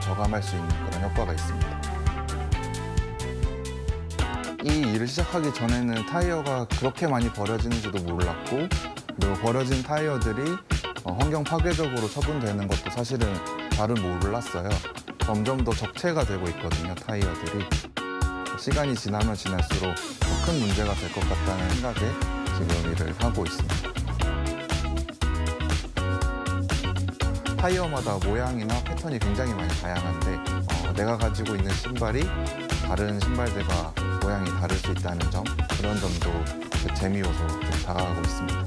저감할 수 있는 그런 효과가 있습니다. 이 일을 시작하기 전에는 타이어가 그렇게 많이 버려지는지도 몰랐고, 그리고 버려진 타이어들이 환경 파괴적으로 처분되는 것도 사실은 잘은 몰랐어요. 점점 더 적체가 되고 있거든요, 타이어들이. 시간이 지나면 지날수록 더 큰 문제가 될 것 같다는 생각에 지금 일을 하고 있습니다. 타이어마다 모양이나 패턴이 굉장히 많이 다양한데 내가 가지고 있는 신발이 다른 신발들과 모양이 다를 수 있다는 점, 그런 점도 그 재미 요소로 좀 다가가고 있습니다.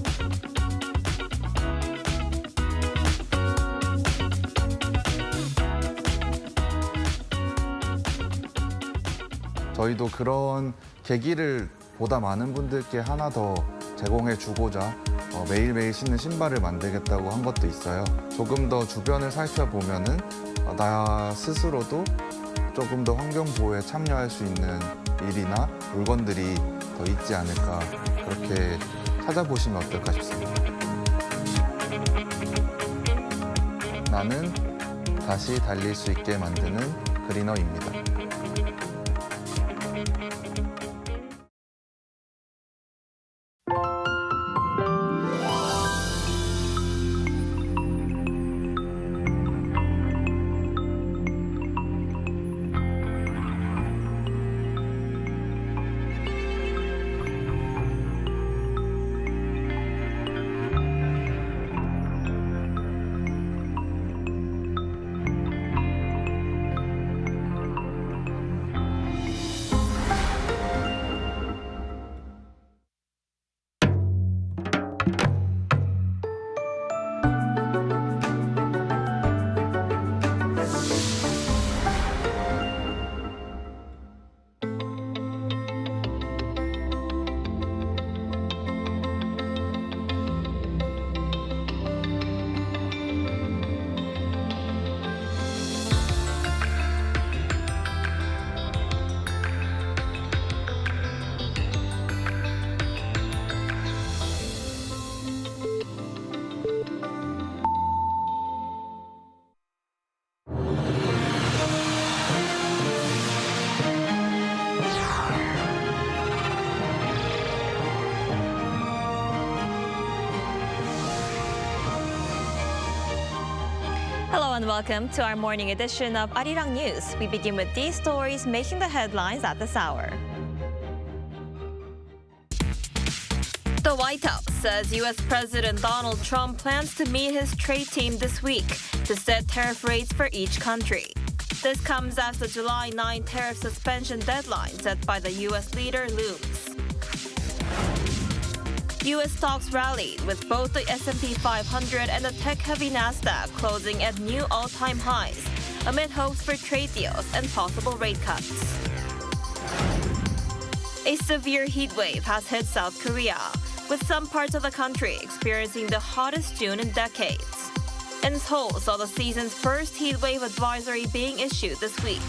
저희도 그런 계기를 보다 많은 분들께 하나 더 제공해 주고자 매일매일 신는 신발을 만들겠다고 한 것도 있어요. 조금 더 주변을 살펴보면은 나 스스로도 조금 더 환경 보호에 참여할 수 있는 일이나 물건들이 더 있지 않을까, 그렇게 찾아보시면 어떨까 싶습니다. 나는 다시 달릴 수 있게 만드는 그리너입니다. Hello and welcome to our morning edition of Arirang News. We begin with these stories making the headlines at this hour. The White House says U.S. President Donald Trump plans to meet his trade team this week to set tariff rates for each country. This comes as the July 9 tariff suspension deadline set by the U.S. leader looms. U.S. stocks rallied, with both the S&P 500 and the tech-heavy Nasdaq closing at new all-time highs, amid hopes for trade deals and possible rate cuts. A severe heat wave has hit South Korea, with some parts of the country experiencing the hottest June in decades. And Seoul saw the season's first heat wave advisory being issued this week.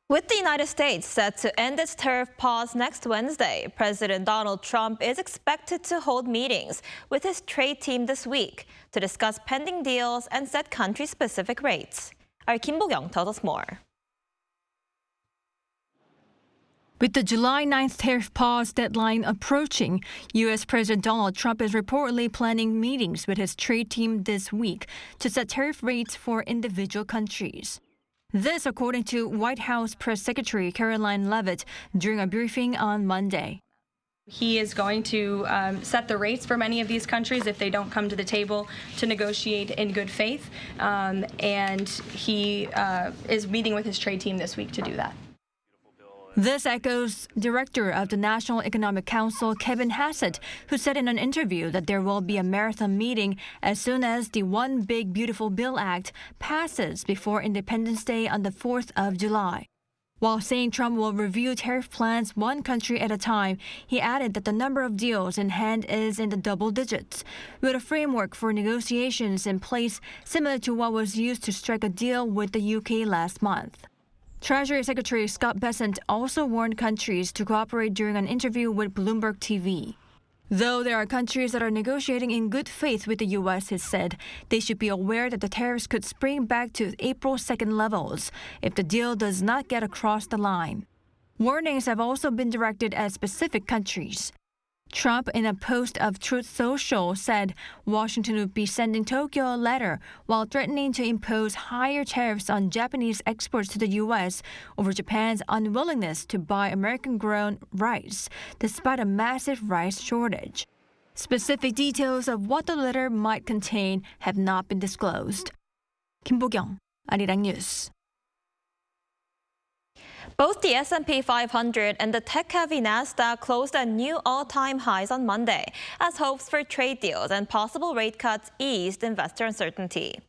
With the United States set to end its tariff pause next Wednesday, President Donald Trump is expected to hold meetings with his trade team this week to discuss pending deals and set country-specific rates. Our Kim Bo-young tells us more. With the July 9th tariff pause deadline approaching, U.S. President Donald Trump is reportedly planning meetings with his trade team this week to set tariff rates for individual countries. This, according to White House Press Secretary Caroline Leavitt during a briefing on Monday. He is going to set the rates for many of these countries if they don't come to the table to negotiate in good faith, and he is meeting with his trade team this week to do that. This echoes Director of the National Economic Council, Kevin Hassett, who said in an interview that there will be a marathon meeting as soon as the One Big Beautiful Bill Act passes before Independence Day on the 4th of July. While saying Trump will review tariff plans one country at a time, he added that the number of deals in hand is in the double digits, with a framework for negotiations in place similar to what was used to strike a deal with the UK last month. Treasury Secretary Scott Bessent also warned countries to cooperate during an interview with Bloomberg TV. Though there are countries that are negotiating in good faith with the U.S., he said, they should be aware that the tariffs could spring back to April 2nd levels if the deal does not get across the line. Warnings have also been directed at specific countries. Trump, in a post of Truth Social, said Washington would be sending Tokyo a letter while threatening to impose higher tariffs on Japanese exports to the U.S. over Japan's unwillingness to buy American-grown rice, despite a massive rice shortage. Specific details of what the letter might contain have not been disclosed. 김보경, Arirang News. Both the S&P 500 and the tech-heavy Nasdaq closed at new all-time highs on Monday as hopes for trade deals and possible rate cuts eased investor uncertainty.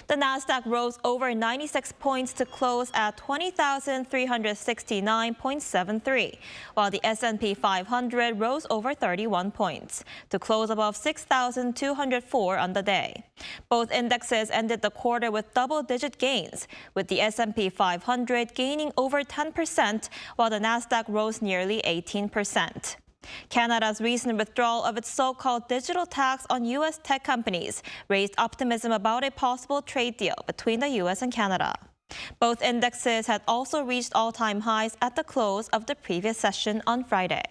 The Nasdaq rose over 96 points to close at 20,369.73, while the S&P 500 rose over 31 points to close above 6,204 on the day. Both indexes ended the quarter with double-digit gains, with the S&P 500 gaining over 10%, while the Nasdaq rose nearly 18%. Canada's recent withdrawal of its so-called digital tax on U.S. tech companies raised optimism about a possible trade deal between the U.S. and Canada. Both indexes had also reached all-time highs at the close of the previous session on Friday.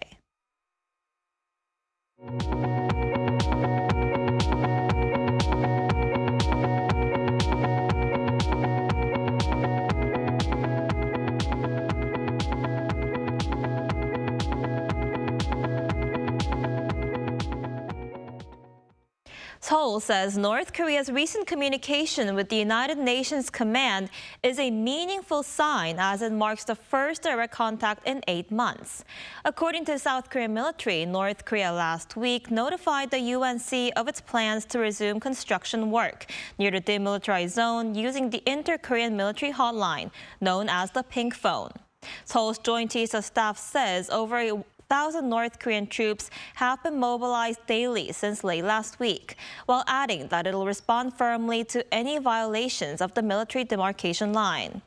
Seoul says North Korea's recent communication with the United Nations Command is a meaningful sign as it marks the first direct contact in 8 months. According to South Korean military, North Korea last week notified the UNC of its plans to resume construction work near the demilitarized zone using the Inter-Korean military hotline, known as the Pink Phone. Seoul's Joint Chiefs of Staff says over 1,000 North Korean troops have been mobilized daily since late last week, while adding that it'll respond firmly to any violations of the military demarcation line.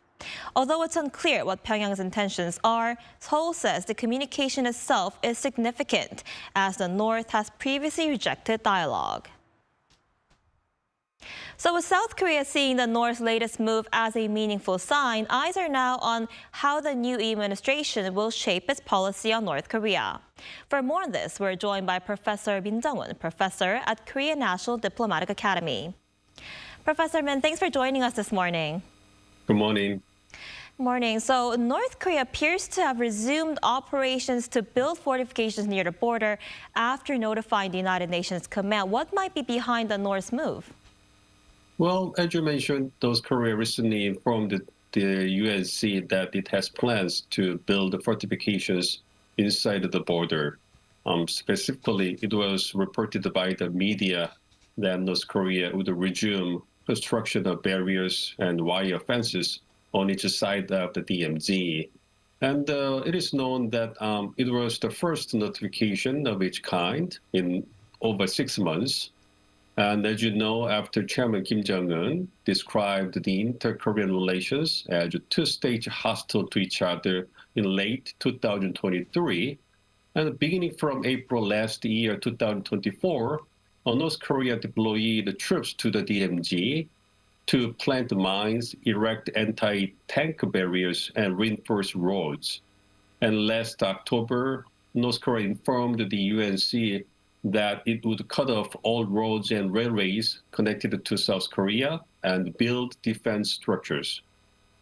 Although it's unclear what Pyongyang's intentions are, Seoul says the communication itself is significant, as the North has previously rejected dialogue. So with South Korea seeing the North's latest move as a meaningful sign, eyes are now on how the new administration will shape its policy on North Korea. For more on this, we're joined by Professor Min, professor at Korea National Diplomatic Academy. Professor Min, thanks for joining us this morning. Good morning. Morning. So North Korea appears to have resumed operations to build fortifications near the border after notifying the United Nations Command. What might be behind the North's move? Well, as you mentioned, North Korea recently informed the UNC that it has plans to build fortifications inside the border. Specifically, it was reported by the media that North Korea would resume construction of barriers and wire fences on each side of the DMZ. And it is known that it was the first notification of its kind in over 6 months. And as you know, after Chairman Kim Jong-un described the inter-Korean relations as two-stage hostile to each other in late 2023, and beginning from April last year, 2024, North Korea deployed troops to the DMZ to plant mines, erect anti-tank barriers, and reinforce roads. And last October, North Korea informed the UNC that it would cut off all roads and railways connected to South Korea and build defense structures.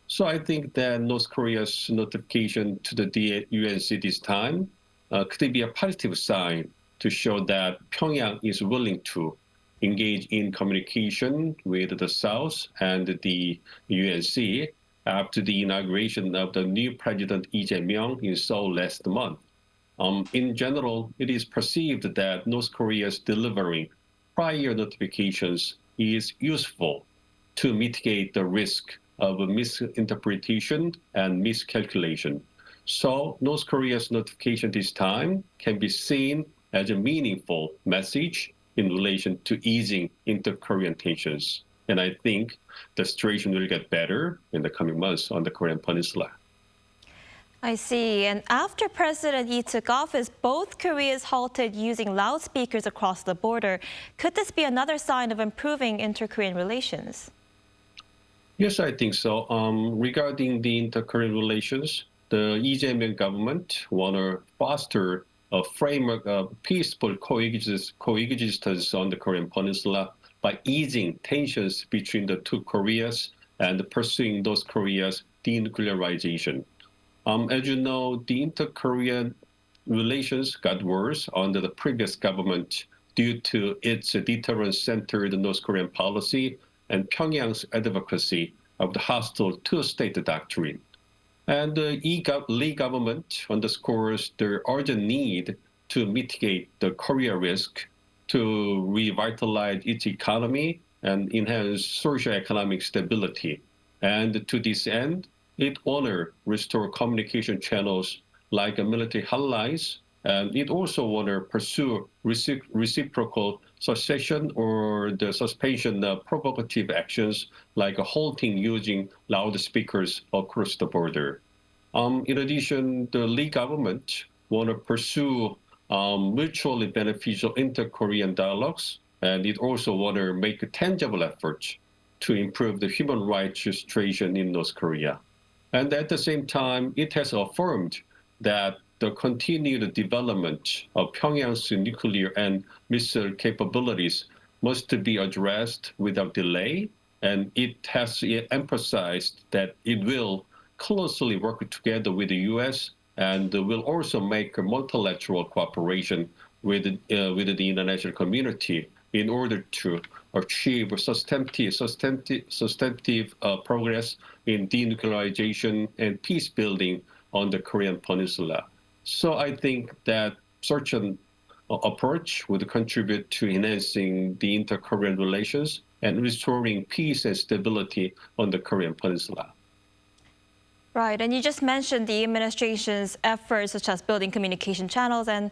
So I think that North Korea's notification to the UNC this time could be a positive sign to show that Pyongyang is willing to engage in communication with the South and the UNC after the inauguration of the new President Lee Jae-myung in Seoul last month. In general, it is perceived that North Korea's delivering prior notifications is useful to mitigate the risk of misinterpretation and miscalculation. So North Korea's notification this time can be seen as a meaningful message in relation to easing inter-Korean tensions. And I think the situation will get better in the coming months on the Korean Peninsula. I see. And after President Lee took office, both Koreas halted using loudspeakers across the border. Could this be another sign of improving inter-Korean relations? Yes, I think so. Regarding the inter-Korean relations, the Lee Jae-myung government want to foster a framework of peaceful coexistence on the Korean Peninsula by easing tensions between the two Koreas and pursuing those Koreas' denuclearization. As you know, the inter-Korean relations got worse under the previous government due to its deterrence-centered North Korean policy and Pyongyang's advocacy of the hostile two-state doctrine. And the Lee government underscores the urgent need to mitigate the Korea risk, to revitalize its economy and enhance socio-economic stability. And to this end, it want to restore communication channels like military hotlines, and it also want to pursue reciprocal cessation or the suspension of provocative actions like halting using loudspeakers across the border. In addition, the Lee government want to pursue mutually beneficial inter-Korean dialogues, and it also want to make tangible efforts to improve the human rights situation in North Korea. And at the same time, it has affirmed that the continued development of Pyongyang's nuclear and missile capabilities must be addressed without delay, and it has emphasized that it will closely work together with the U.S. and will also make a multilateral cooperation with the international community in order to achieve substantive progress in denuclearization and peace building on the Korean Peninsula. So I think that such an approach would contribute to enhancing the inter-Korean relations and restoring peace and stability on the Korean Peninsula. Right, and you just mentioned the administration's efforts such as building communication channels, and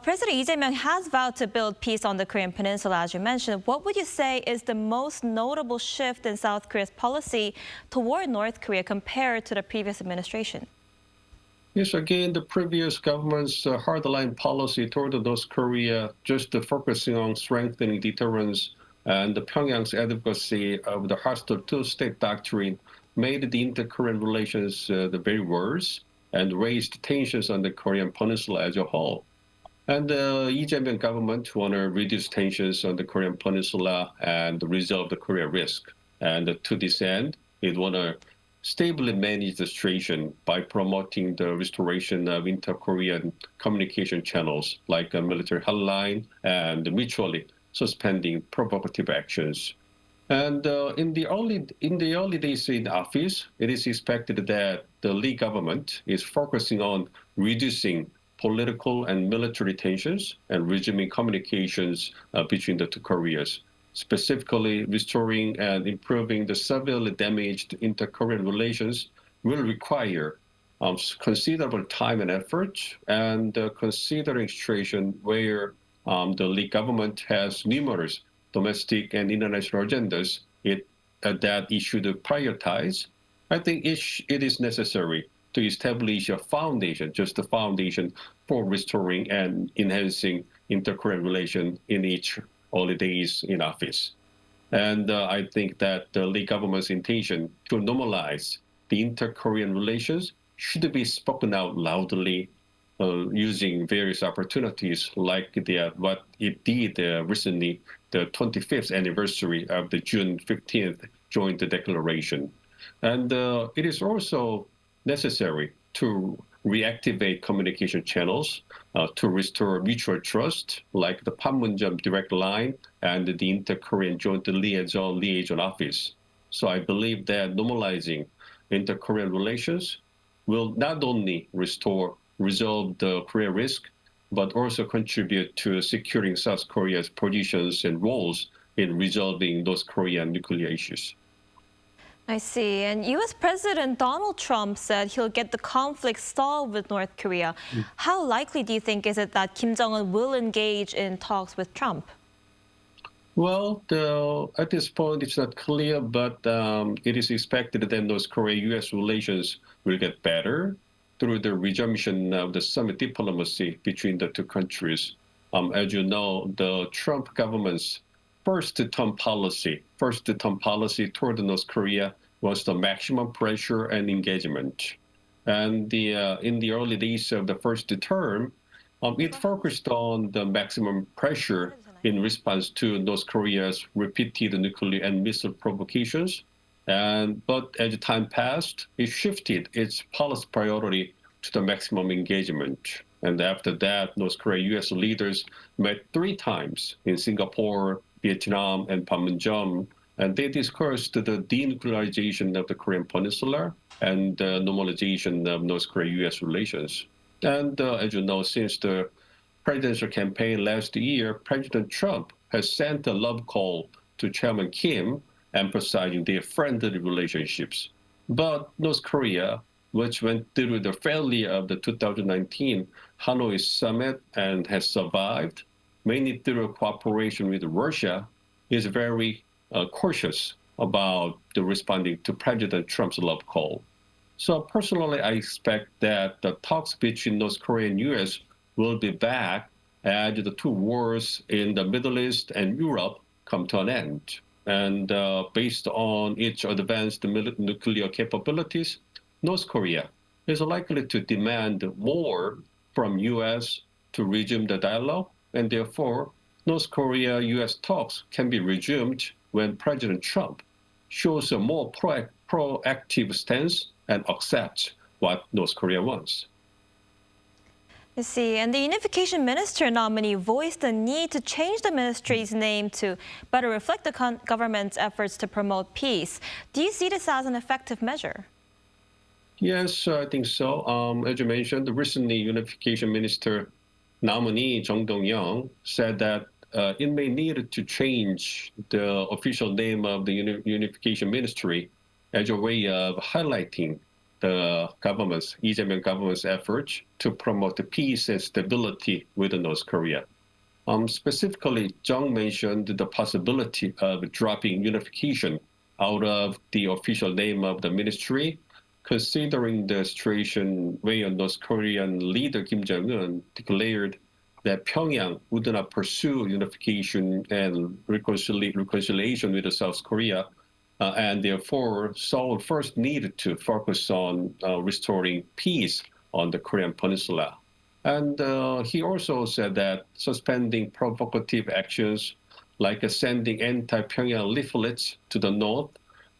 President Lee Jae-myung has vowed to build peace on the Korean Peninsula, as you mentioned. What would you say is the most notable shift in South Korea's policy toward North Korea compared to the previous administration? Yes, again, the previous government's hardline policy toward North Korea, just focusing on strengthening deterrence and Pyongyang's advocacy of the hostile two-state doctrine, made the inter-Korean relations the very worse and raised tensions on the Korean Peninsula as a whole. And the Lee Jae-myung government want to reduce tensions on the Korean Peninsula and resolve the Korea risk. And to this end, it want to stably manage the situation by promoting the restoration of inter-Korean communication channels like a military hotline and mutually suspending provocative actions. And in the early days in office, it is expected that the Lee government is focusing on reducing political and military tensions and resuming communications between the two Koreas, specifically restoring and improving the severely damaged inter-Korean relations will require considerable time and effort, and considering situation where the Lee government has numerous domestic and international agendas that it should prioritize, I think it is necessary to establish a foundation, just a foundation for restoring and enhancing inter-Korean relations in each early days in office. And I think that the Lee government's intention to normalize the inter-Korean relations should be spoken out loudly using various opportunities like what it did recently, the 25th anniversary of the June 15th joint declaration. And it is also necessary to reactivate communication channels to restore mutual trust, like the Panmunjom direct line and the Inter-Korean Joint Liaison Office. So I believe that normalizing inter-Korean relations will not only resolve the Korea risk, but also contribute to securing South Korea's positions and roles in resolving those Korean nuclear issues. I see. And U.S. President Donald Trump said he'll get the conflict solved with North Korea. How likely do you think is it that Kim Jong-un will engage in talks with Trump? Well, at this point, it's not clear, but it is expected that North Korea-U.S. relations will get better. through the resumption of the summit diplomacy between the two countries. As you know, the Trump government's first-term policy toward North Korea was the maximum pressure and engagement. And in the early days of the first term, it focused on the maximum pressure in response to North Korea's repeated nuclear and missile provocations. But as time passed, it shifted its policy priority to the maximum engagement. And after that, North Korea-U.S. leaders met 3 times in Singapore, Vietnam, and Panmunjom, and they discussed the denuclearization of the Korean Peninsula and the normalization of North Korea-U.S. relations. And as you know, since the presidential campaign last year, President Trump has sent a love call to Chairman Kim, emphasizing their friendly relationships. But North Korea, which went through the failure of the 2019 Hanoi summit and has survived, mainly through cooperation with Russia, is very cautious about the responding to President Trump's love call. So personally, I expect that the talks between North Korea and U.S. will be back as the 2 wars in the Middle East and Europe come to an end. And based on its advanced nuclear capabilities, North Korea is likely to demand more from U.S. to resume the dialogue, and therefore, North Korea-U.S. talks can be resumed when President Trump shows a more proactive stance and accepts what North Korea wants. I see. And the Unification Minister nominee voiced the need to change the ministry's name to better reflect the government's efforts to promote peace. Do you see this as an effective measure? Yes, I think so. As you mentioned, the recently Unification Minister nominee Jung Dong-young said that it may need to change the official name of the Unification Ministry as a way of highlighting the government's, Lee Jae-myung government's efforts to promote the peace and stability with North Korea. Specifically, Jung mentioned the possibility of dropping unification out of the official name of the ministry, considering the situation where North Korean leader Kim Jong-un declared that Pyongyang would not pursue unification and reconciliation with South Korea, and therefore Seoul first needed to focus on restoring peace on the Korean Peninsula. And he also said that suspending provocative actions like sending anti-Pyongyang leaflets to the north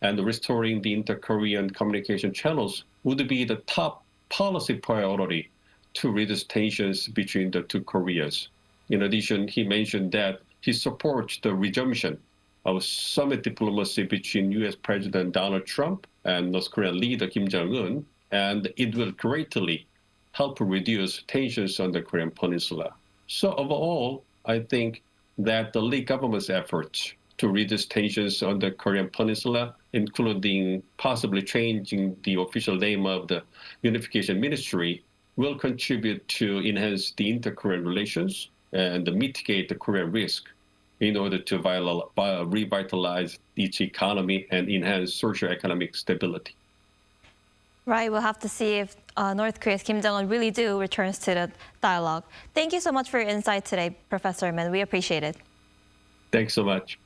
and restoring the inter-Korean communication channels would be the top policy priority to reduce tensions between the 2 Koreas. In addition, he mentioned that he supports the resumption of summit diplomacy between U.S. President Donald Trump and North Korean leader Kim Jong-un, and it will greatly help reduce tensions on the Korean Peninsula. So overall, I think that the Lee government's efforts to reduce tensions on the Korean Peninsula, including possibly changing the official name of the Unification Ministry, will contribute to enhance the inter-Korean relations and mitigate the Korean risk in order to revitalize its economy and enhance socio-economic stability. Right, we'll have to see if North Korea's Kim Jong-un really returns to the dialogue. Thank you so much for your insight today, Professor Min. We appreciate it. Thanks so much.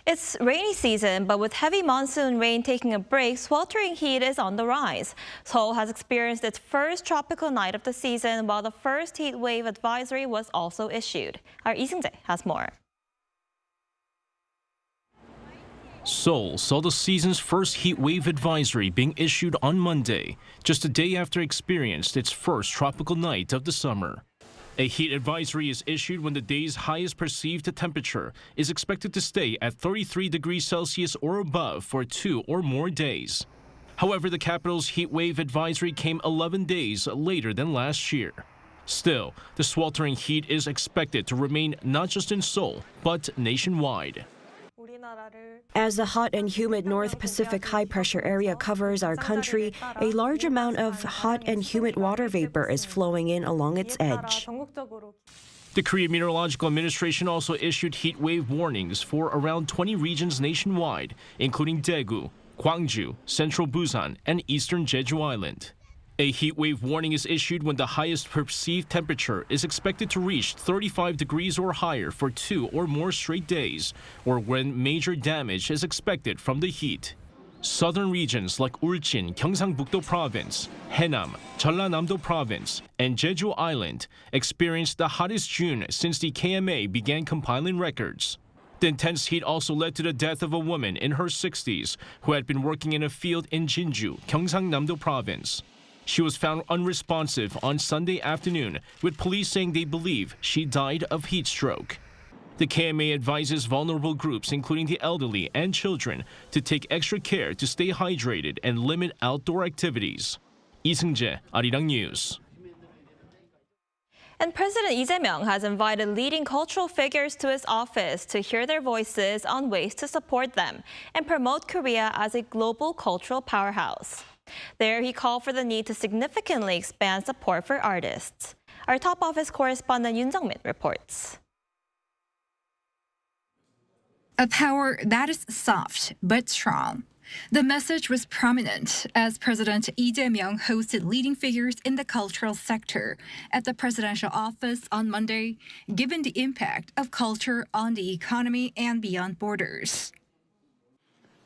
It's rainy season, but with heavy monsoon rain taking a break, sweltering heat is on the rise. Seoul has experienced its first tropical night of the season, while the first heat wave advisory was also issued. Our Lee Seung-jae has more. Seoul saw the season's first heat wave advisory being issued on Monday, just a day after it experienced its first tropical night of the summer. A heat advisory is issued when the day's highest perceived temperature is expected to stay at 33 degrees Celsius or above for 2 or more days. However, the capital's heat wave advisory came 11 days later than last year. Still, the sweltering heat is expected to remain not just in Seoul, but nationwide. As the hot and humid North Pacific high-pressure area covers our country, a large amount of hot and humid water vapor is flowing in along its edge. The Korea Meteorological Administration also issued heat wave warnings for around 20 regions nationwide, including Daegu, Gwangju, central Busan, and eastern Jeju Island. A heat wave warning is issued when the highest perceived temperature is expected to reach 35 degrees or higher for 2 or more straight days, or when major damage is expected from the heat. Southern regions like Ulchin, Gyeongsang-Bukdo Province, Haenam, Jeollanam-do Province, and Jeju Island experienced the hottest June since the KMA began compiling records. The intense heat also led to the death of a woman in her 60s who had been working in a field in Jinju, Gyeongsang-Namdo Province. She was found unresponsive on Sunday afternoon, with police saying they believe she died of heat stroke. The KMA advises vulnerable groups, including the elderly and children, to take extra care to stay hydrated and limit outdoor activities. Lee Seung-jae, Arirang News. And President Lee Jae-myung has invited leading cultural figures to his office to hear their voices on ways to support them and promote Korea as a global cultural powerhouse. There, he called for the need to significantly expand support for artists. Our top office correspondent Yoon Jung-min reports. A power that is soft but strong. The message was prominent as President Lee Jae-myung hosted leading figures in the cultural sector at the presidential office on Monday, given the impact of culture on the economy and beyond borders.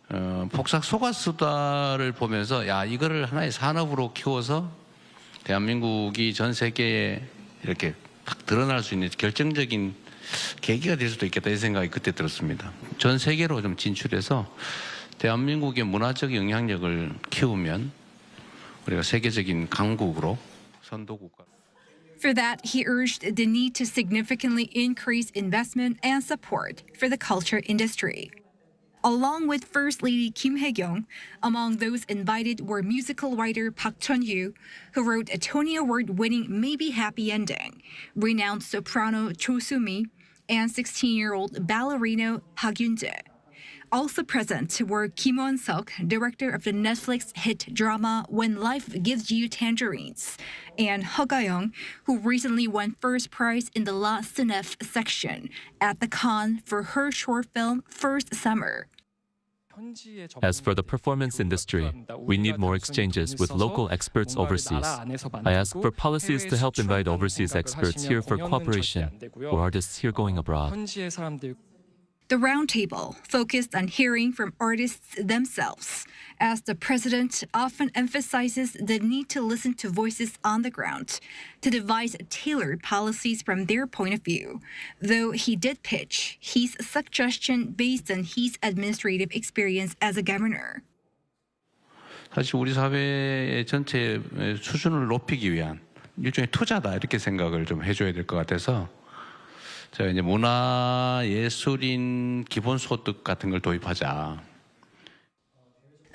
폭삭 속았수다를 보면서 이거를 하나의 산업으로 키워서 대한민국이 전 세계에 이렇게 딱 드러날 수 있는 결정적인 계기가 될 수도 있겠다 이 생각이 그때 들었습니다. 전 세계로 좀 진출해서 대한민국의 문화적 영향력을 키우면 우리가 세계적인 강국으로 선도국가. For that, he urged the need to significantly increase investment and support for the culture industry. Along with First Lady Kim Hae-kyung, among those invited were musical writer Park Chun-hyu, who wrote a Tony Award-winning Maybe Happy Ending, renowned soprano Cho Soo-mi, and 16-year-old ballerino Park Yun-jae. Also present were Kim Won-seok, director of the Netflix hit drama When Life Gives You Tangerines, and Heo Ga-young, who recently won first prize in the La Cinef section at the Cannes for her short film First Summer. As for the performance industry, we need more exchanges with local experts overseas. I ask for policies to help invite overseas experts here for cooperation, or artists here going abroad. The roundtable focused on hearing from artists themselves, as the president often emphasizes the need to listen to voices on the ground to devise tailored policies from their point of view, though he did pitch his suggestion based on his administrative experience as a governor. 사실 우리 사회 전체 수준을 높이기 위한 일종의 투자다 이렇게 생각을 좀 해줘야 될 것 같아서 제가 이제 문화 예술인 기본소득 같은 걸 도입하자.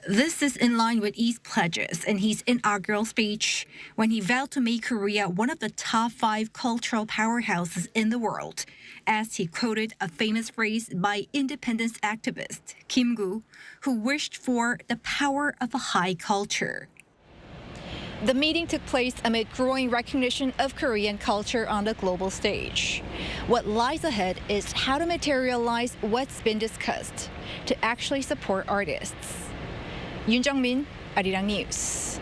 This is in line with Lee's pledges in his inaugural speech when he vowed to make Korea one of the top 5 cultural powerhouses in the world, as he quoted a famous phrase by independence activist Kim Gu, who wished for the power of a high culture. The meeting took place amid growing recognition of Korean culture on the global stage. What lies ahead is how to materialize what's been discussed to actually support artists. Yoon Jung-min, Arirang News.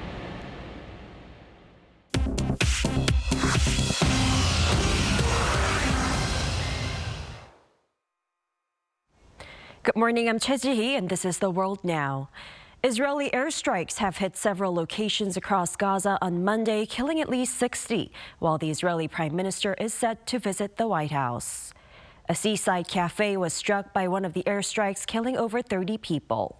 Good morning, I'm Choi Ji-hee, and this is The World Now. Israeli airstrikes have hit several locations across Gaza on Monday, killing at least 60, while the Israeli Prime Minister is set to visit the White House. A seaside cafe was struck by one of the airstrikes, killing over 30 people.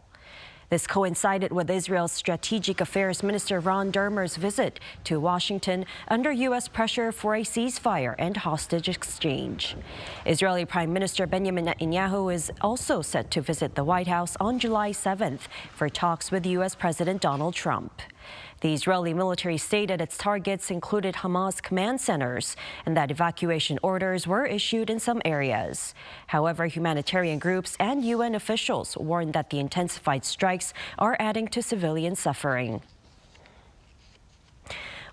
This coincided with Israel's Strategic Affairs Minister Ron Dermer's visit to Washington under U.S. pressure for a ceasefire and hostage exchange. Israeli Prime Minister Benjamin Netanyahu is also set to visit the White House on July 7th for talks with U.S. President Donald Trump. The Israeli military stated its targets included Hamas command centers and that evacuation orders were issued in some areas. However, humanitarian groups and UN officials warned that the intensified strikes are adding to civilian suffering.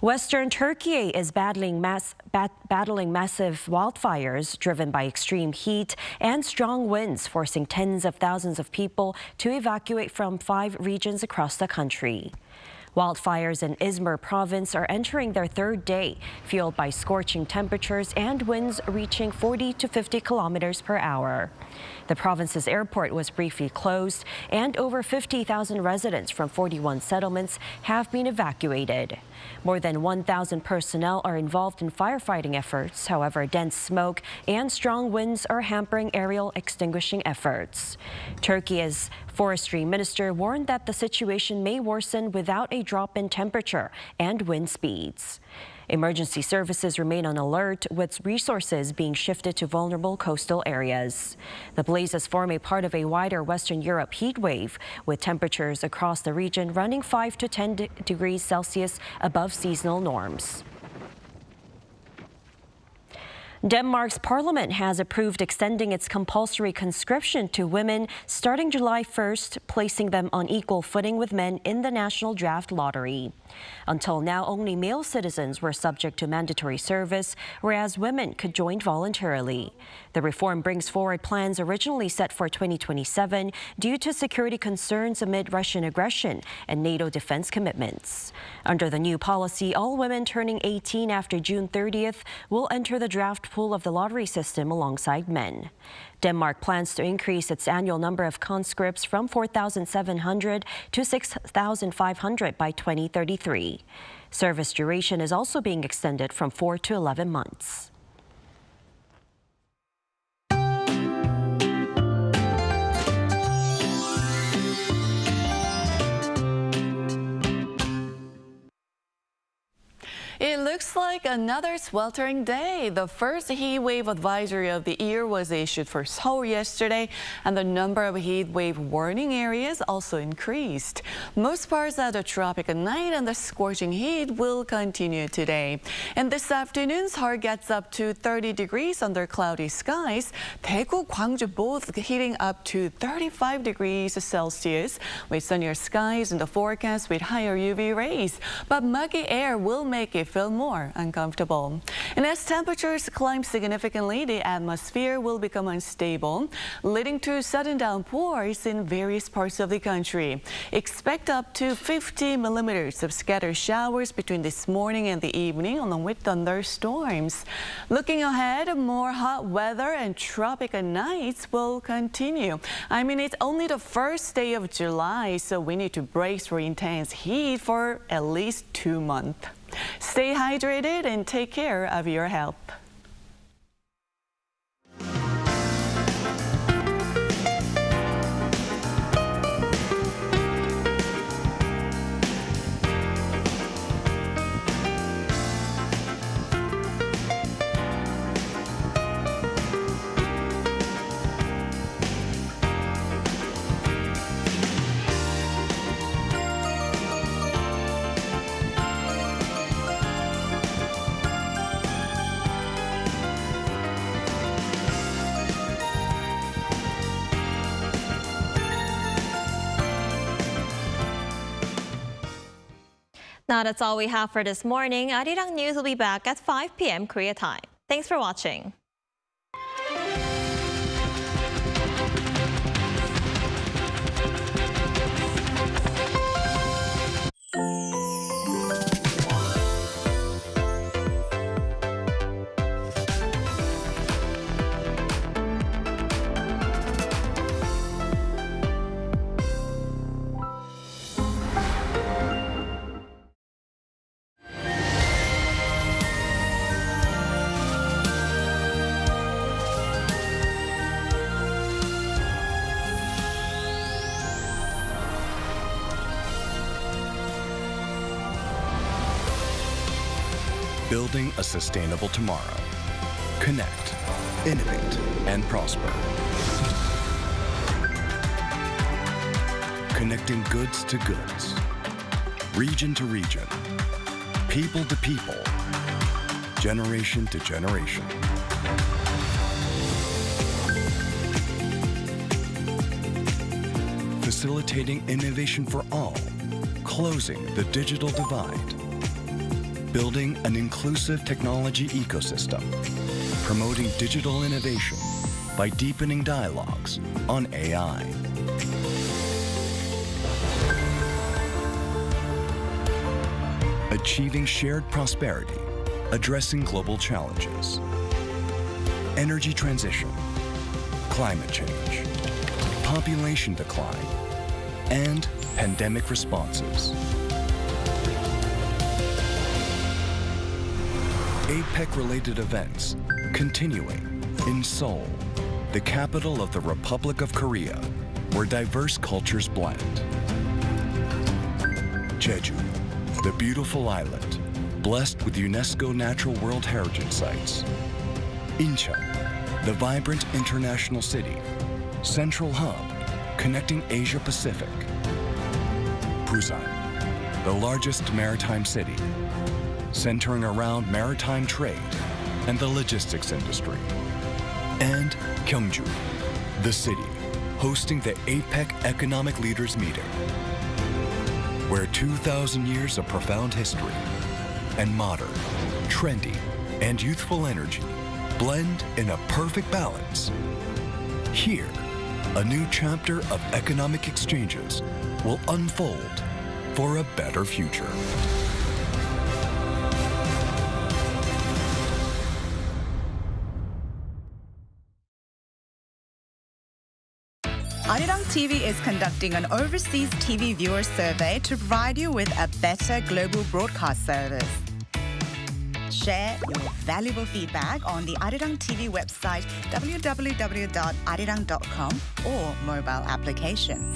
Western Turkey is battling massive wildfires driven by extreme heat and strong winds, forcing tens of thousands of people to evacuate from 5 regions across the country. Wildfires in Izmir province are entering their 3rd day, fueled by scorching temperatures and winds reaching 40 to 50 kilometers per hour. The province's airport was briefly closed, and over 50,000 residents from 41 settlements have been evacuated. More than 1,000 personnel are involved in firefighting efforts. However, dense smoke and strong winds are hampering aerial extinguishing efforts. Turkey's forestry minister warned that the situation may worsen without a drop in temperature and wind speeds. Emergency services remain on alert, with resources being shifted to vulnerable coastal areas. The blazes form a part of a wider Western Europe heat wave, with temperatures across the region running 5 to 10 degrees Celsius above seasonal norms. Denmark's parliament has approved extending its compulsory conscription to women starting July 1st, placing them on equal footing with men in the national draft lottery. Until now, only male citizens were subject to mandatory service, whereas women could join voluntarily. The reform brings forward plans originally set for 2027 due to security concerns amid Russian aggression and NATO defense commitments. Under the new policy, all women turning 18 after June 30th will enter the draft pool of the lottery system alongside men. Denmark plans to increase its annual number of conscripts from 4,700 to 6,500 by 2033. Service duration is also being extended from 4 to 11 months. It looks like another sweltering day. The first heat wave advisory of the year was issued for Seoul yesterday, and the number of heat wave warning areas also increased. Most parts of the tropical night and the scorching heat will continue today. And this afternoon, Seoul gets up to 30 degrees under cloudy skies. Daegu, Gwangju both heating up to 35 degrees Celsius with sunnier skies in the forecast with higher UV rays. But muggy air will make it feel more uncomfortable. And as temperatures climb significantly, the atmosphere will become unstable, leading to sudden downpours in various parts of the country. Expect up to 50 millimeters of scattered showers between this morning and the evening, along with thunderstorms. Looking ahead, more hot weather and tropical nights will continue. I mean, it's only the first day of July, so we need to brace for intense heat for at least 2 months. Stay hydrated and take care of your health. Now that's all we have for this morning. Arirang News will be back at 5 p.m. Korea time. Thanks for watching. Building a sustainable tomorrow. Connect, innovate, and prosper. Connecting goods to goods, region to region, people to people, generation to generation. Facilitating innovation for all, closing the digital divide. building an inclusive technology ecosystem, promoting digital innovation by deepening dialogues on AI. Achieving shared prosperity, addressing global challenges. Energy transition, climate change, population decline, and pandemic responses. APEC-related events continuing in Seoul, the capital of the Republic of Korea, where diverse cultures blend. Jeju, the beautiful island, blessed with UNESCO Natural World Heritage Sites. Incheon, the vibrant international city, central hub connecting Asia Pacific. Busan, the largest maritime city, centering around maritime trade and the logistics industry. And Gyeongju, the city hosting the APEC Economic Leaders Meeting, where 2,000 years of profound history and modern, trendy, and youthful energy blend in a perfect balance. Here, a new chapter of economic exchanges will unfold for a better future. Arirang TV is conducting an overseas TV viewer survey to provide you with a better global broadcast service. Share your valuable feedback on the Arirang TV website www.arirang.com or mobile application.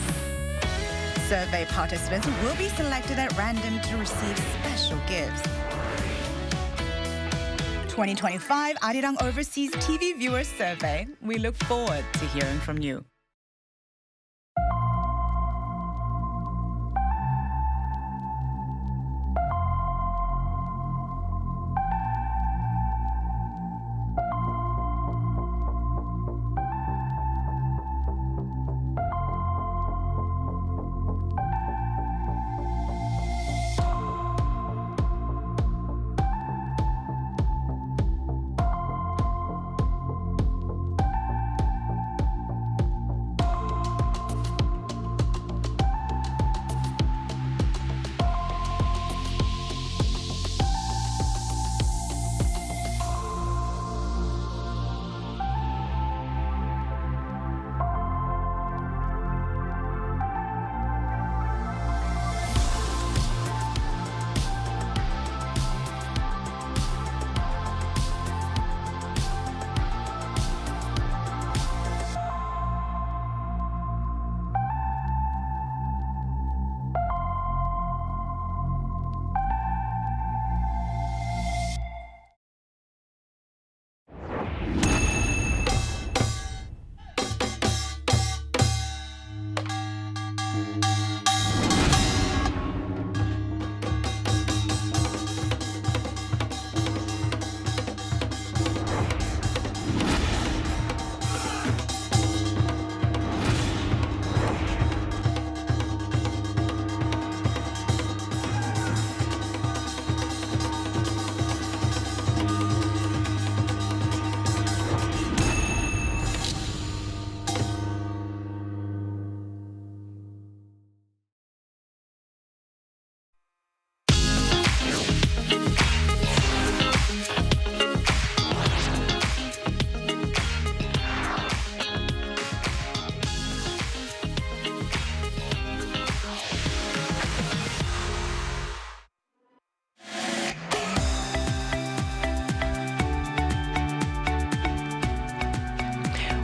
Survey participants will be selected at random to receive special gifts. 2025 Arirang Overseas TV Viewer Survey. We look forward to hearing from you.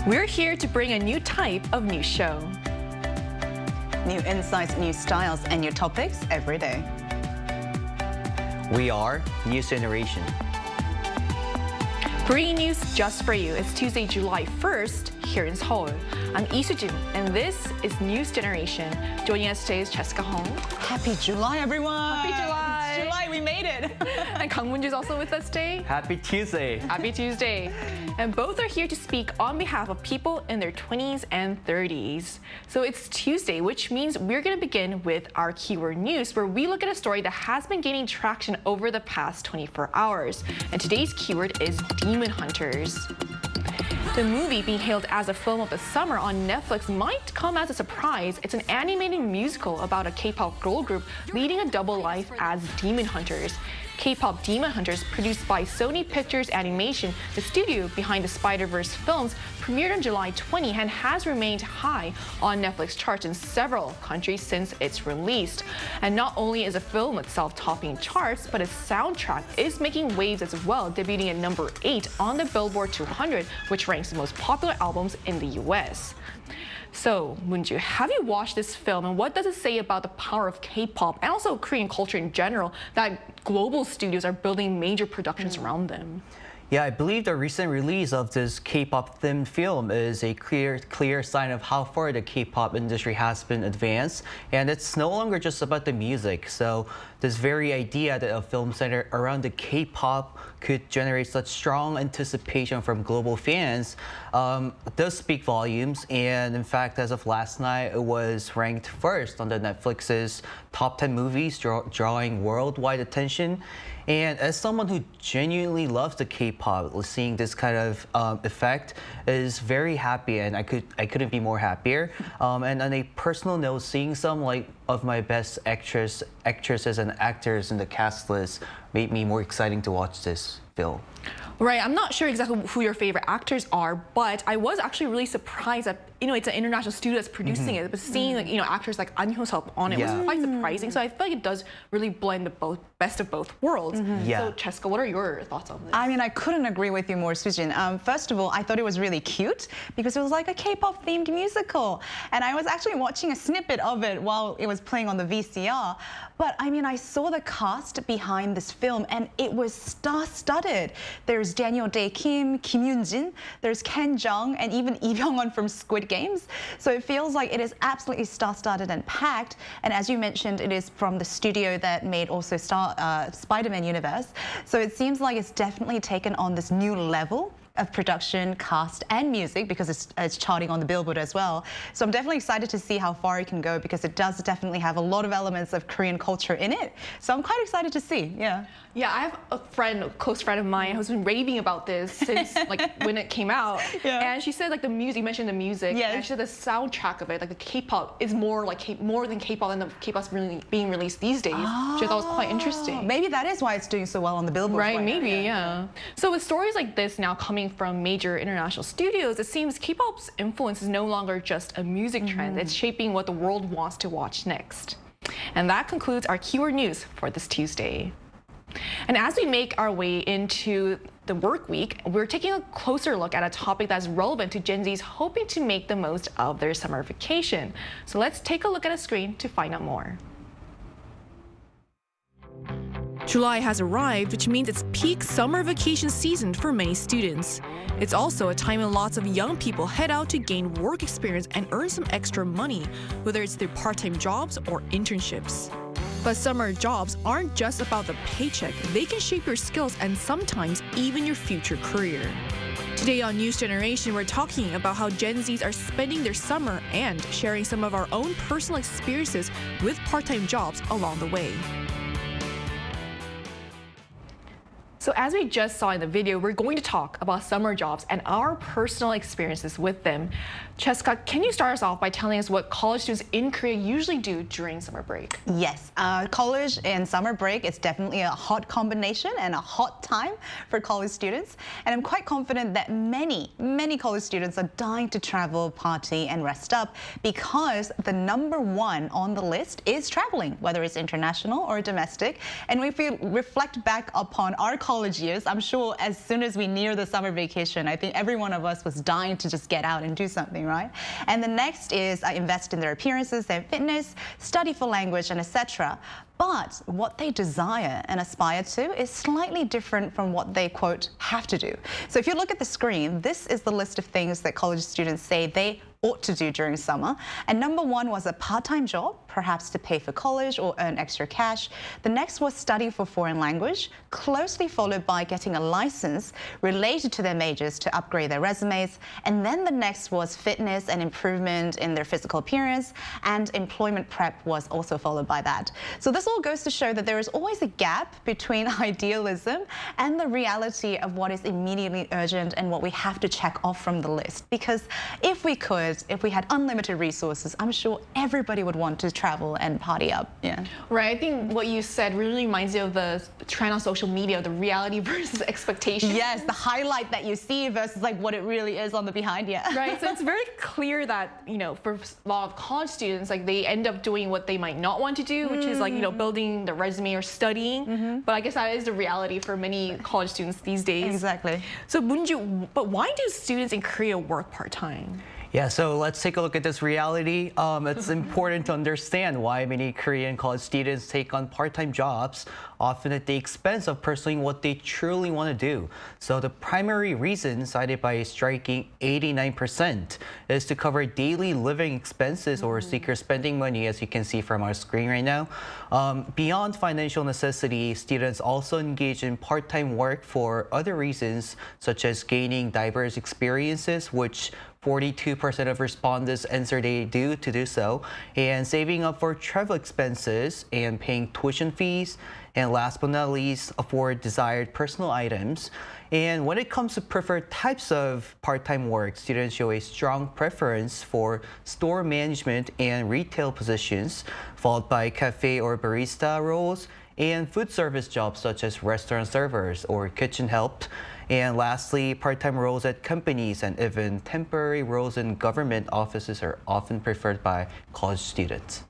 We're here to bring a new type of news show. New insights, new styles, and new topics every day. We are News Generation. Bringing news just for you. It's Tuesday, July 1st here in Seoul. I'm Lee Soo-jin, and this is News Generation. Joining us today is Jessica Hong. Happy July, everyone. Happy July. It's July, we made it. And Kang Moon-ju is also with us today. Happy Tuesday. Happy Tuesday. And both are here to speak on behalf of people in their 20s and 30s. So it's Tuesday, which means we're going to begin with our keyword news, where we look at a story that has been gaining traction over the past 24 hours. And today's keyword is demon hunters. The movie, being hailed as a film of the summer on Netflix, might come as a surprise. It's an animated musical about a K-pop girl group leading a double life as demon hunters. K-pop Demon Hunters, produced by Sony Pictures Animation, the studio behind the Spider-Verse films, premiered on July 20 and has remained high on Netflix charts in several countries since its release. And not only is the film itself topping charts, but its soundtrack is making waves as well, debuting at number 8 on the Billboard 200, which ranks the most popular albums in the US. So, Moon-ju, have you watched this film, and what does it say about the power of K-pop and also Korean culture in general that global studios are building major productions around them? Yeah, I believe the recent release of this K-pop themed film is a clear sign of how far the K-pop industry has been advanced, and it's no longer just about the music. So this very idea that a film centered around the K-pop could generate such strong anticipation from global fans does speak volumes. And in fact, as of last night, it was ranked first on the Netflix's top 10 movies drawing worldwide attention. And as someone who genuinely loves the K-pop, seeing this kind of effect is very happy, and I couldn't be more happier. And on a personal note, seeing some of my best actresses and actors in the cast list made me more exciting to watch this film. Right, I'm not sure exactly who your favorite actors are, but I was actually really surprised that, it's an international studio that's producing it, but seeing actors like An Hyo-seop on it was quite surprising. So I feel like it does really blend the best of both worlds. So Jessica, what are your thoughts on this? I mean, I couldn't agree with you more, Soo-jin. First of all, I thought it was really cute because it was like a K-pop themed musical. And I was actually watching a snippet of it while it was playing on the VCR. But I mean, I saw the cast behind this film and it was star-studded. There's Daniel Day-Kim, Kim Yoon-jin, there's Ken Jeong, and even Lee Byung-won from Squid Games. So it feels like it is absolutely star-studded and packed. And as you mentioned, it is from the studio that made also Spider-Man universe. So it seems like it's definitely taken on this new level of production, cast, and music because it's charting on the Billboard as well. So I'm definitely excited to see how far it can go because it does definitely have a lot of elements of Korean culture in it. So I'm quite excited to see, yeah. Yeah, I have a close friend of mine who's been raving about this since when it came out. And she said the music, you mentioned the music, and she said the soundtrack of it, the K-pop is more than K-pop and the K-pop's really being released these days, which I thought was quite interesting. Maybe that is why it's doing so well on the Billboard. Right, maybe, yeah. So with stories like this now coming from major international studios, it seems K-pop's influence is no longer just a music trend, it's shaping what the world wants to watch next. And that concludes our keyword news for this Tuesday. And as we make our way into the work week, we're taking a closer look at a topic that's relevant to Gen Zs hoping to make the most of their summer vacation. So let's take a look at a screen to find out more. July has arrived, which means it's peak summer vacation season for many students. It's also a time when lots of young people head out to gain work experience and earn some extra money, whether it's through part-time jobs or internships. But summer jobs aren't just about the paycheck. They can shape your skills and sometimes even your future career. Today on News Generation, we're talking about how Gen Zs are spending their summer and sharing some of our own personal experiences with part-time jobs along the way. So as we just saw in the video, we're going to talk about summer jobs and our personal experiences with them. Jessica, can you start us off by telling us what college students in Korea usually do during summer break? Yes, college and summer break is definitely a hot combination and a hot time for college students. And I'm quite confident that many college students are dying to travel, party, and rest up because the #1 on the list is traveling, whether it's international or domestic. And if we reflect back upon our college years, I'm sure as soon as we near the summer vacation, I think every one of us was dying to just get out and do something, right? And the next is invest in their appearances, their fitness, study for language, and etc. But what they desire and aspire to is slightly different from what they, quote, have to do. So if you look at the screen, this is the list of things that college students say they ought to do during summer. And number one was a part-time job, perhaps to pay for college or earn extra cash. The next was study for foreign language, closely followed by getting a license related to their majors to upgrade their resumes. And then the next was fitness and improvement in their physical appearance, and employment prep was also followed by that. So this all goes to show that there is always a gap between idealism and the reality of what is immediately urgent and what we have to check off from the list. Because if we had unlimited resources, I'm sure everybody would want to travel and party up. Yeah. Right. I think what you said really reminds me of the trend on social media, the reality versus expectation. Yes, the highlight that you see versus like what it really is on the behind. Yeah. Right. So it's very clear that, you know, for a lot of college students, like they end up doing what they might not want to do, which is like, you know, building their resume or studying. But I guess that is the reality for many college students these days. Exactly. So but why do students in Korea work part-time? Yeah, so let's take a look at this reality. It's important to understand why many Korean college students take on part-time jobs, often at the expense of pursuing what they truly want to do. So the primary reason, cited by a striking 89%, is to cover daily living expenses or secure spending money, as you can see from our screen right now. Beyond financial necessity, students also engage in part-time work for other reasons, such as gaining diverse experiences, which 42% of respondents answered they do so, and saving up for travel expenses and paying tuition fees, and last but not least, afford desired personal items. And when it comes to preferred types of part-time work, students show a strong preference for store management and retail positions, followed by cafe or barista roles, and food service jobs such as restaurant servers or kitchen help. And lastly, part-time roles at companies and even temporary roles in government offices are often preferred by college students.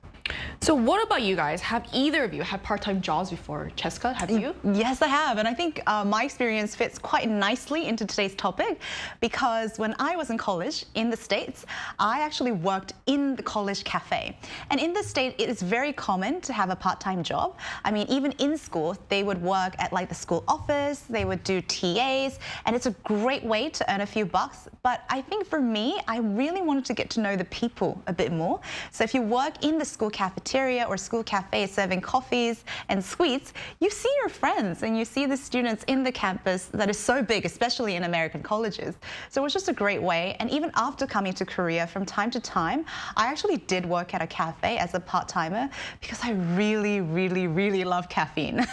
So what about you guys? Have either of you had part-time jobs before? Cheska, have you? Yes, I have. And I think my experience fits quite nicely into today's topic, because when I was in college in the States, I actually worked in the college cafe. And in the States, it is very common to have a part-time job. I mean, even in school, they would work at like the school office, they would do TAs, and it's a great way to earn a few bucks. But I think for me, I really wanted to get to know the people a bit more. So if you work in the school cafeteria or school cafe serving coffees and sweets, you see your friends and you see the students in the campus that is so big, especially in American colleges. So it was just a great way. And even after coming to Korea, from time to time, I actually did work at a cafe as a part-timer because I really, really, really love caffeine.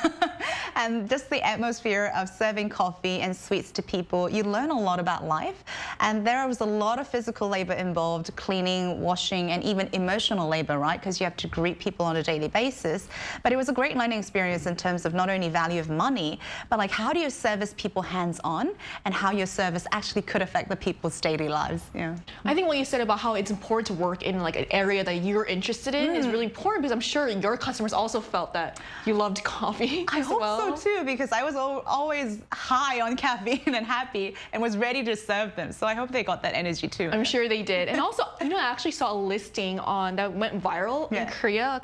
And just the atmosphere of serving coffee and sweets to people, you learn a lot about life. And there was a lot of physical labor involved, cleaning, washing, and even emotional labor, right? Because you have to greet people on a daily basis. But it was a great learning experience in terms of not only value of money, but like how do you service people hands-on and how your service actually could affect the people's daily lives. Yeah. I think what you said about how it's important to work in like an area that you're interested in is really important, because I'm sure your customers also felt that you loved coffee. I hope so too, because I was always high on caffeine and happy and was ready to serve them. So I hope they got that energy too. I'm sure they did. And also, you know, I actually saw a listing that went viral in Korea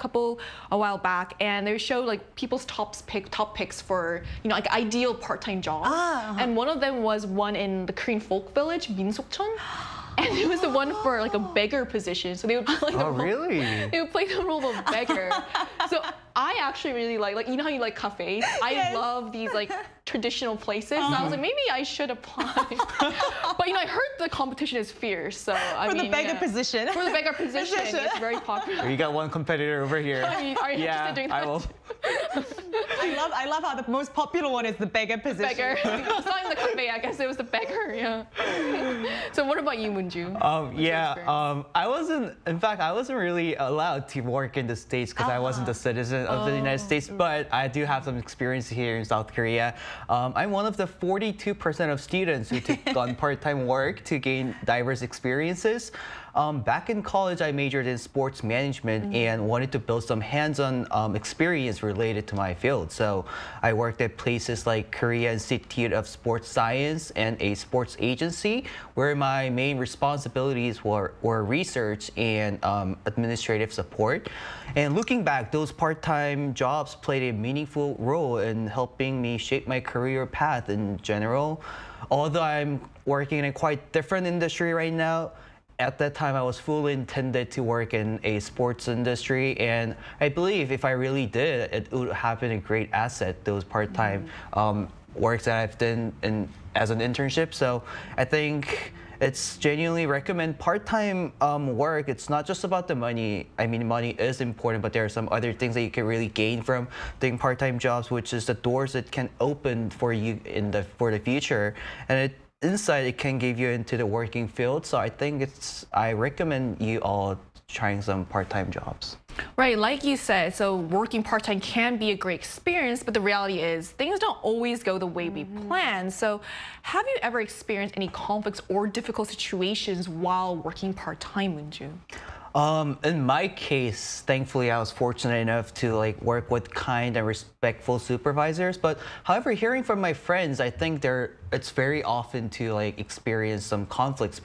a while back, and they showed like people's top picks for, you know, like ideal part-time jobs. And one of them was one in the Korean folk village, Minsokcheon. And it was the one for like a beggar position. So they would play the role. They would play the role of a beggar. So I actually really like you know how you like cafes? I love these like traditional places. So I was like, maybe I should apply. But you know, I heard the competition is fierce. So I mean, for the beggar position. For the beggar position, it's very popular. You got one competitor over here. Are you interested in doing that? I will. I love how the most popular one is the beggar position. Beggar. It's not in the cafe. I guess it was the beggar. Yeah. So what about you, Moonju? I wasn't. In fact, I wasn't really allowed to work in the States because I wasn't a citizen of the United States. But I do have some experience here in South Korea. I'm one of the 42% of students who took on part-time work to gain diverse experiences. Back in college, I majored in sports management and wanted to build some hands-on experience related to my field. So I worked at places like Korea Institute of Sports Science and a sports agency, where my main responsibilities were research and administrative support. And looking back, those part-time jobs played a meaningful role in helping me shape my career path in general. Although I'm working in a quite different industry right now, at that time, I was fully intended to work in a sports industry, and I believe if I really did, it would have been a great asset, those part-time works that I've done as an internship. So I think it's genuinely recommend part-time work. It's not just about the money. I mean, money is important, but there are some other things that you can really gain from doing part-time jobs, which is the doors it can open for you for the future. And inside, it can give you into the working field. So I think I recommend you all trying some part-time jobs. Right, like you said, so working part-time can be a great experience, but the reality is things don't always go the way we plan. So have you ever experienced any conflicts or difficult situations while working part-time, Moonju? In my case, thankfully, I was fortunate enough to work with kind and respectful supervisors. But however, hearing from my friends, I think it's very often to experience some conflicts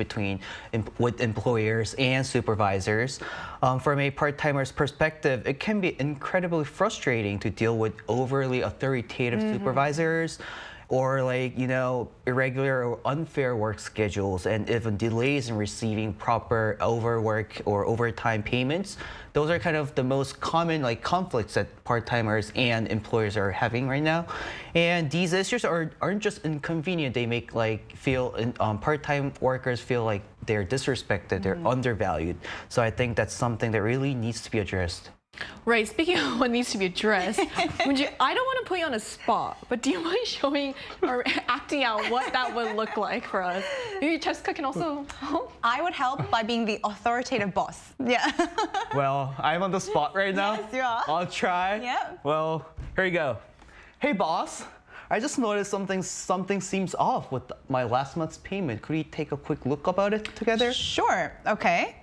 with employers and supervisors. From a part-timer's perspective, it can be incredibly frustrating to deal with overly authoritative supervisors, or irregular or unfair work schedules, and even delays in receiving proper overwork or overtime payments. Those are kind of the most common conflicts that part-timers and employers are having right now. And these issues aren't just inconvenient. They make part-time workers feel like they're disrespected, they're undervalued. So I think that's something that really needs to be addressed. Right, speaking of what needs to be addressed, I don't want to put you on a spot, but do you mind showing or acting out what that would look like for us? Maybe Jessica can also help? I would help by being the authoritative boss. Yeah. Well, I'm on the spot right now. Yes, you are. I'll try. Yeah. Well, here you go. Hey, boss. I just noticed something seems off with my last month's payment. Could we take a quick look about it together? Sure. Okay.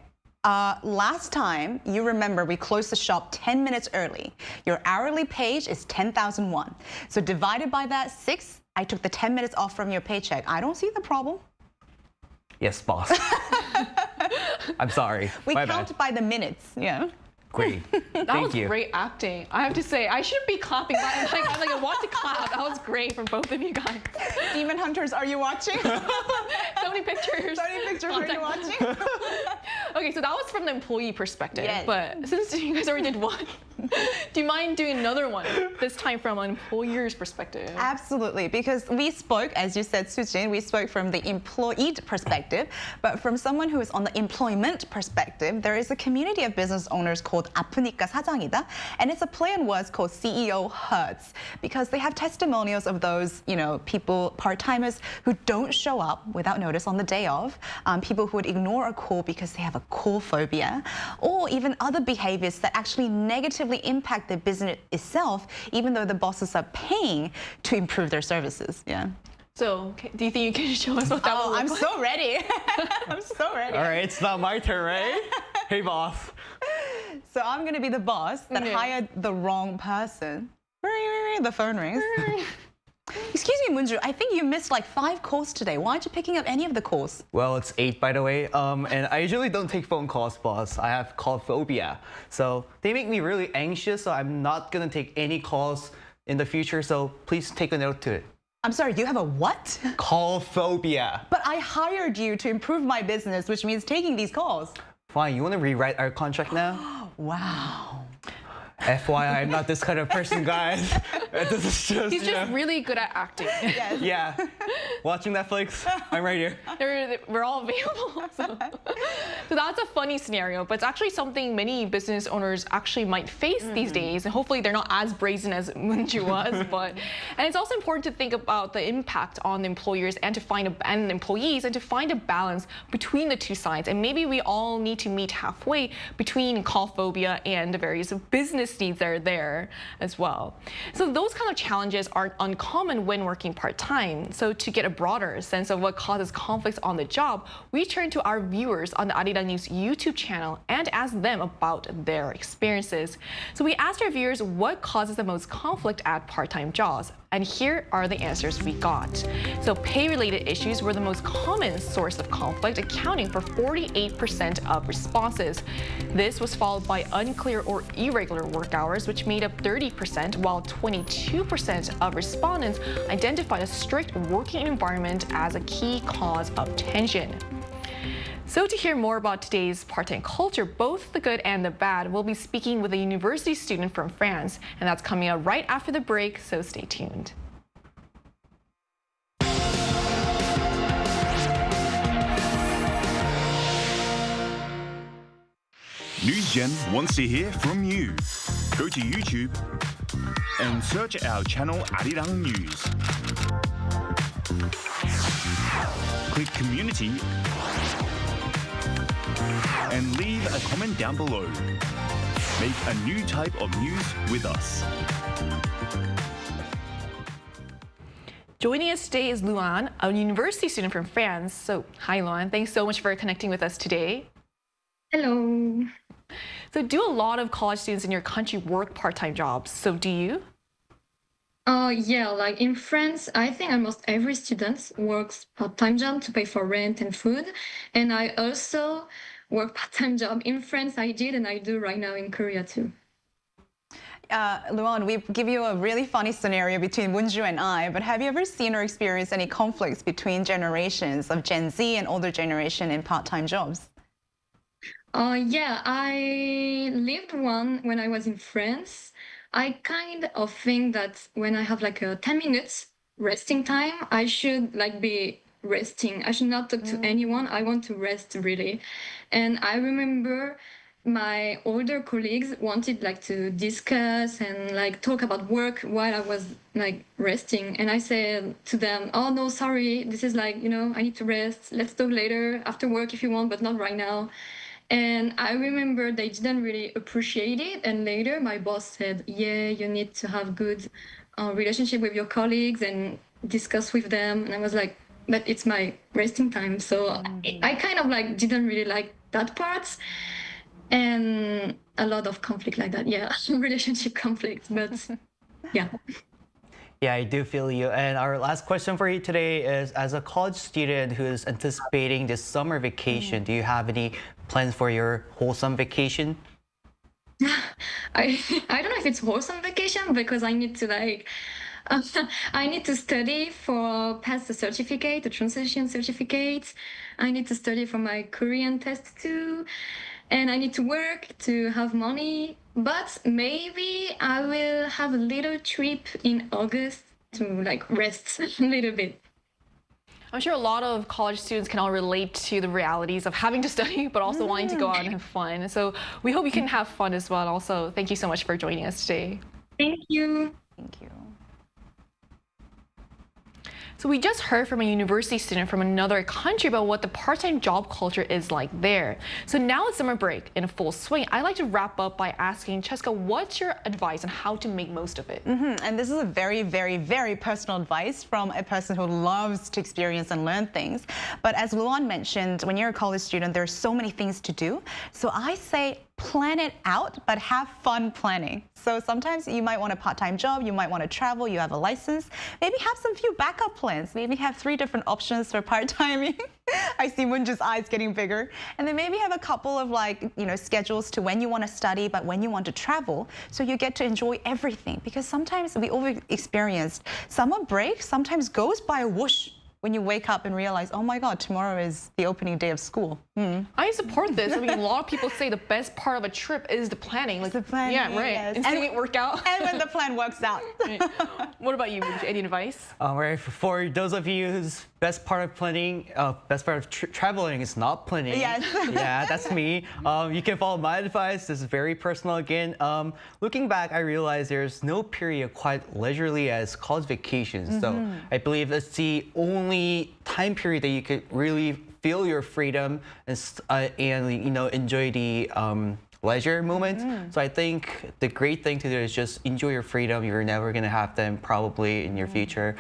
Last time, you remember we closed the shop 10 minutes early. Your hourly page is 10,000 won. So divided by that 6, I took the 10 minutes off from your paycheck. I don't see the problem. Yes, boss. I'm sorry. We My count bad. by the minutes. Yeah. Great. That was great acting. I have to say, I should be clapping. I want to clap. That was great from both of you guys. Demon Hunters, are you watching? So many pictures. So many pictures. Are you watching? Okay, so that was from the employee perspective. Yes. But since you guys already did one, do you mind doing another one, this time from an employer's perspective? Absolutely, because we spoke, as you said, Sujin, we spoke from the employee perspective, but from someone who is on the employment perspective, there is a community of business owners called 아프니까 사장이다, and it's a play on words called CEO Hurts, because they have testimonials of those, people, part-timers who don't show up without notice on the day of, people who would ignore a call because they have a call phobia, or even other behaviors that actually negatively impact their business itself, even though the bosses are paying to improve their services. Yeah. So, do you think you can show us what that will look I'm like? so ready. I'm so ready. All right, it's not my turn, right? Hey, boss. So I'm going to be the boss that hired the wrong person. The phone rings. Excuse me, Moonju, I think you missed 5 calls today. Why aren't you picking up any of the calls? Well, it's 8, by the way. And I usually don't take phone calls, boss. I have call phobia. So they make me really anxious, so I'm not going to take any calls in the future. So please take a note to it. I'm sorry, you have a what? Call phobia. But I hired you to improve my business, which means taking these calls. Fine, you want to rewrite our contract now? Wow. FYI, I'm not this kind of person, guys. This is just, He's just really good at acting. Yes. Yeah. Watching Netflix, I'm right here. We're all available. So that's a funny scenario, but it's actually something many business owners actually might face these days, and hopefully they're not as brazen as Moonju was. And it's also important to think about the impact on the employers and and employees, and to find a balance between the two sides. And maybe we all need to meet halfway between call phobia and the various business needs that are there as well. So those kind of challenges aren't uncommon when working part-time. So to get a broader sense of what causes conflicts on the job, we turn to our viewers on the Arirang News YouTube channel and ask them about their experiences. So we asked our viewers what causes the most conflict at part-time jobs. And here are the answers we got. So pay-related issues were the most common source of conflict, accounting for 48% of responses. This was followed by unclear or irregular work hours, which made up 30%, while 22% of respondents identified a strict working environment as a key cause of tension. So to hear more about today's part-time culture, both the good and the bad, we'll be speaking with a university student from France, and that's coming up right after the break, so stay tuned. NewsGen wants to hear from you. Go to YouTube and search our channel Arirang News. Click Community and leave a comment down below. Make a new type of news with us. Joining us today is Luan, a university student from France. So, hi Luan, thanks so much for connecting with us today. Hello. So do a lot of college students in your country work part-time jobs? So do you? Yeah, like in France, I think almost every student works part-time job to pay for rent and food. And I also work part-time job in France. I did, and I do right now in Korea too. Luan, we give you a really funny scenario between Wonju and I, but have you ever seen or experienced any conflicts between generations of Gen Z and older generation in part-time jobs? Yeah, I lived one when I was in France. I kind of think that when I have like a 10 minutes resting time, I should like be resting. I should not talk to anyone. I want to rest really. And I remember my older colleagues wanted like to discuss and like talk about work while I was like resting. And I said to them, oh no, sorry, this is like, I need to rest. Let's talk later after work if you want, but not right now. And I remember they didn't really appreciate it. And later my boss said, yeah, you need to have good relationship with your colleagues and discuss with them. And I was like, but it's my resting time. So I kind of like didn't really like that part. And a lot of conflict like that. Yeah, relationship conflict, but yeah. Yeah, I do feel you. And our last question for you today is, as a college student who's anticipating this summer vacation, do you have any plans for your wholesome vacation? I don't know if it's wholesome vacation because I need to like, I need to study for pass the certificate, the translation certificate. I need to study for my Korean test too. And I need to work to have money. But maybe I will have a little trip in August to like rest a little bit. I'm sure a lot of college students can all relate to the realities of having to study, but also wanting to go out and have fun. So we hope you can have fun as well. Also, thank you so much for joining us today. Thank you. Thank you. So we just heard from a university student from another country about what the part-time job culture is like there. So now it's summer break in full swing. I'd like to wrap up by asking Cheska, what's your advice on how to make most of it? And this is a very, very, very personal advice from a person who loves to experience and learn things. But as Luan mentioned, when you're a college student, there are so many things to do. So I say plan it out, but have fun planning. So sometimes you might want a part-time job, you might want to travel, you have a license. Maybe have some few backup plans. Maybe have 3 different options for part-timing. I see Munju's eyes getting bigger. And then maybe have a couple of schedules to when you want to study, but when you want to travel. So you get to enjoy everything. Because sometimes we all experienced summer break sometimes goes by a whoosh. When you wake up and realize, oh my God, tomorrow is the opening day of school. I support this. I mean, a lot of people say the best part of a trip is the planning. Like the planning, yeah, right. Yes. And seeing it work out. And when the plan works out. Right. What about you? Any advice? Right, for those of you whose best part of planning, best part of traveling is not planning. Yes. Yeah, that's me. You can follow my advice. This is very personal again. Looking back, I realized there's no period quite leisurely as college vacations. So I believe that's the only time period that you could really feel your freedom and enjoy the leisure moment. So I think the great thing to do is just enjoy your freedom. You're never going to have them probably in your future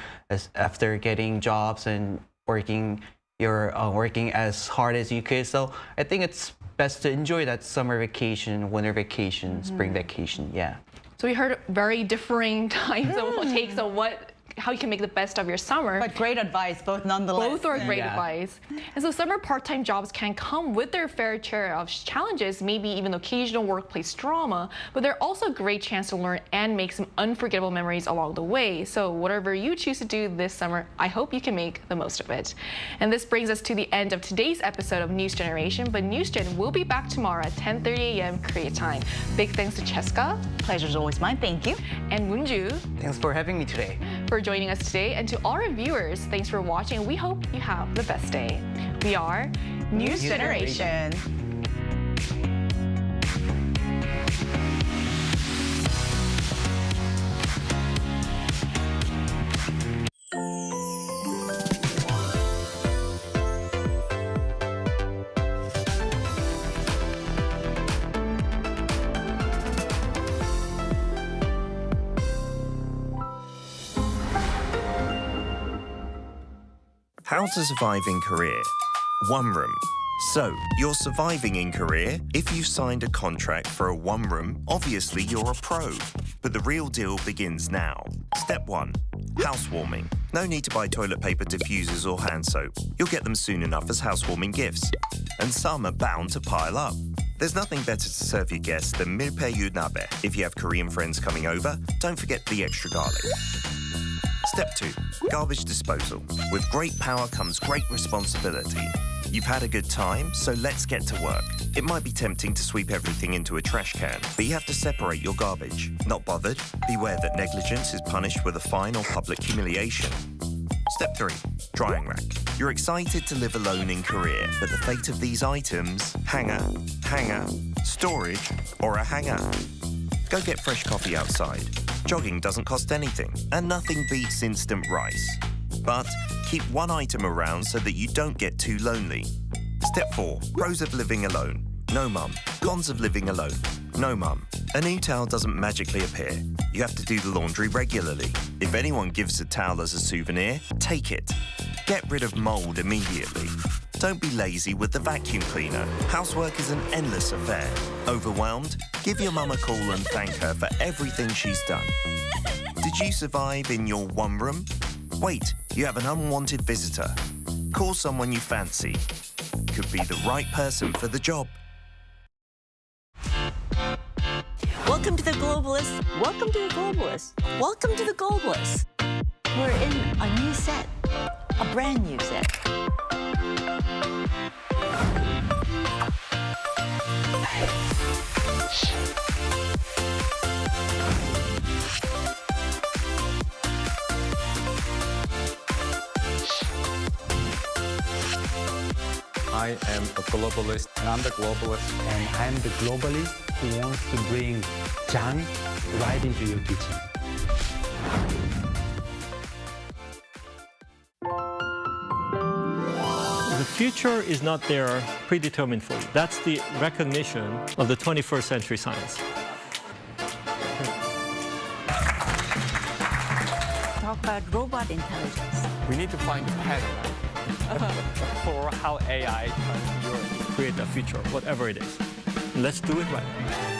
after getting jobs and working as hard as you could. So I think it's best to enjoy that summer vacation, winter vacation, spring vacation. Yeah. So we heard very differing types of takes on what how you can make the best of your summer. But great advice, both nonetheless. Both are great advice. And so summer part-time jobs can come with their fair share of challenges, maybe even occasional workplace drama, but they're also a great chance to learn and make some unforgettable memories along the way. So whatever you choose to do this summer, I hope you can make the most of it. And this brings us to the end of today's episode of News Generation, but News Gen will be back tomorrow at 10:30 a.m. Korea time. Big thanks to Cheska. Pleasure's always mine, thank you. And Moonju. Thanks for having me today. For joining us today, and to all our viewers, thanks for watching. We hope you have the best day. We are News Generation. How to survive in Korea. One room. So, you're surviving in Korea. If you've signed a contract for a one room, obviously you're a pro. But the real deal begins now. Step 1. Housewarming. No need to buy toilet paper, diffusers or hand soap. You'll get them soon enough as housewarming gifts. And some are bound to pile up. There's nothing better to serve your guests than milpaeyu nabe. If you have Korean friends coming over, don't forget the extra garlic. Step 2. Garbage disposal. With great power comes great responsibility. You've had a good time, so let's get to work. It might be tempting to sweep everything into a trash can, but you have to separate your garbage. Not bothered? Beware that negligence is punished with a fine or public humiliation. Step 3. Drying rack. You're excited to live alone in Korea, but the fate of these items, hanger, storage, or a hanger. Go get fresh coffee outside. Jogging doesn't cost anything, and nothing beats instant rice. But keep one item around so that you don't get too lonely. Step 4. Pros of living alone. No mum. Cons of living alone. No mum. A new towel doesn't magically appear. You have to do the laundry regularly. If anyone gives a towel as a souvenir, take it. Get rid of mold immediately. Don't be lazy with the vacuum cleaner. Housework is an endless affair. Overwhelmed? Give your mum a call and thank her for everything she's done. Did you survive in your one room? Wait, you have an unwanted visitor. Call someone you fancy. Could be the right person for the job. Welcome to the Globalists. Welcome to the Globalists. Welcome to the Globalists. We're in a new set, a brand new set. I am a globalist. And I'm the globalist. And I'm the globalist who wants to bring Jang right into your kitchen. The future is not there predetermined for you. That's the recognition of the 21st century science. Talk about robot intelligence. We need to find a pattern For how AI can create a future, whatever it is. Let's do it right.